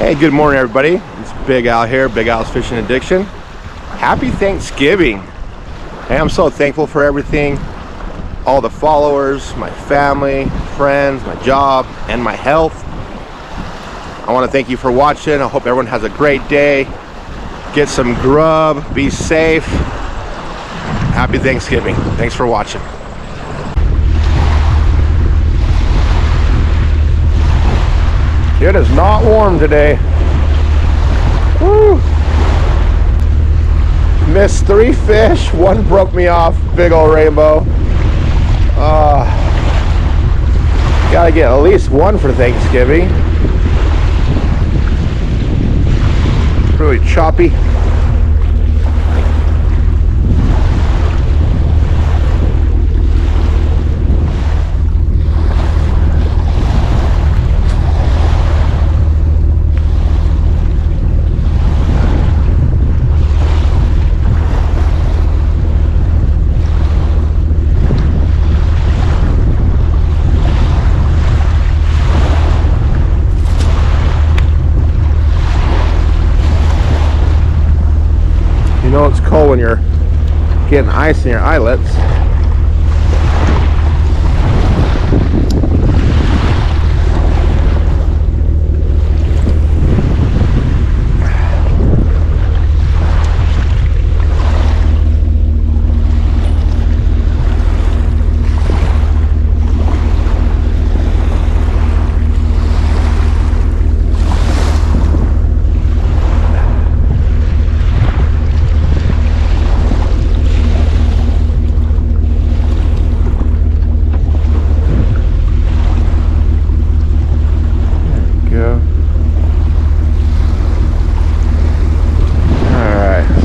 Hey, good morning everybody. It's Big Al here, Big Al's Fishing Addiction. Happy Thanksgiving. Hey, I'm so thankful for everything. All the followers, my family, friends, my job, and my health. I want to thank you for watching. I hope everyone has a great day. Get some grub, be safe. Happy Thanksgiving. Thanks for watching. It is not warm today. Woo! Missed 3 fish, 1 broke me off, big old rainbow. Gotta get at least 1 for Thanksgiving. It's really choppy. You know it's cold when you're getting ice in your eyelets.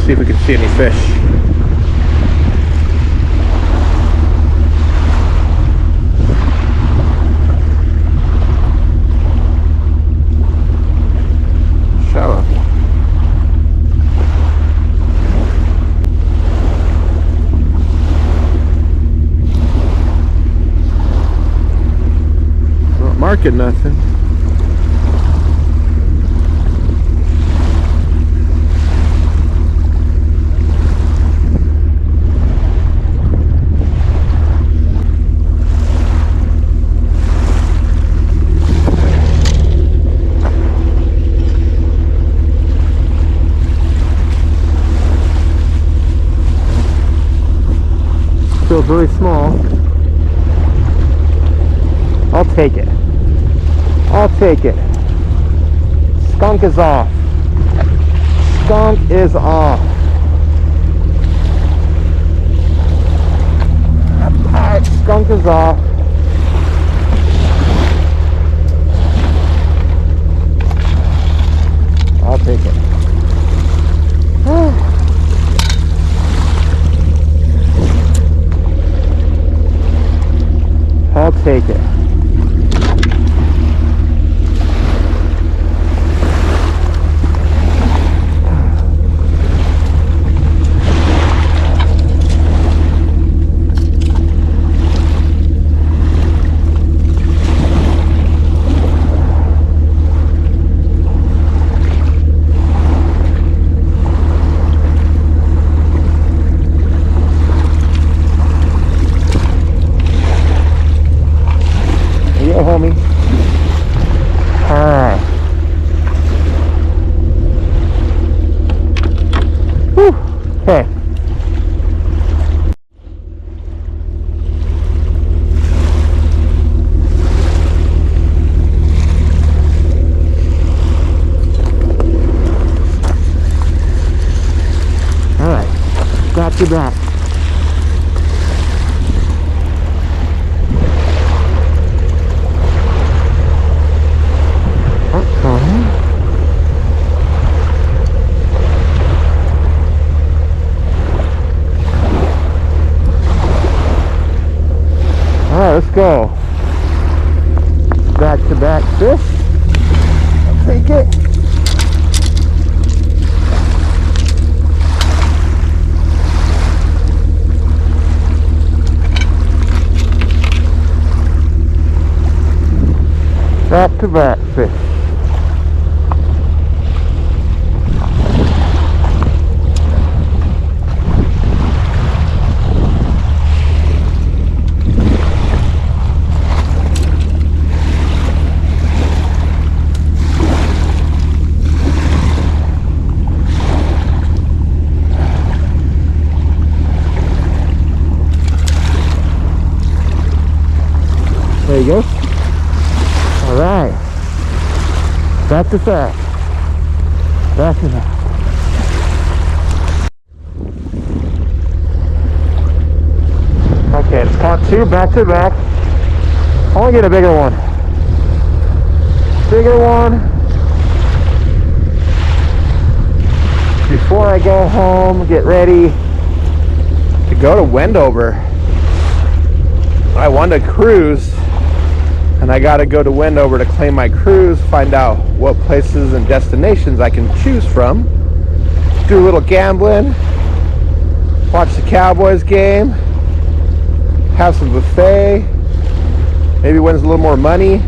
See if we can see any fish. Shallow. Not marking nothing. Feels really small. I'll take it. I'll take it. Skunk is off. Skunk is off. Alright, skunk is off. I'll take it. I'll take it. Homie. Alright. Whew. Okay. Alright. Back to back. Alright, let's go. Back to back fish. I'll take it. Back to back fish. to fast. Fast enough. Okay, let's caught 2 back to back. I want to get a bigger one. Bigger one. Before I go home, get ready To go to Wendover, I wanted to cruise, and I got to go to Wendover to claim my cruise, find out what places and destinations I can choose from, do a little gambling, watch the Cowboys game, have some buffet, maybe win a little more money,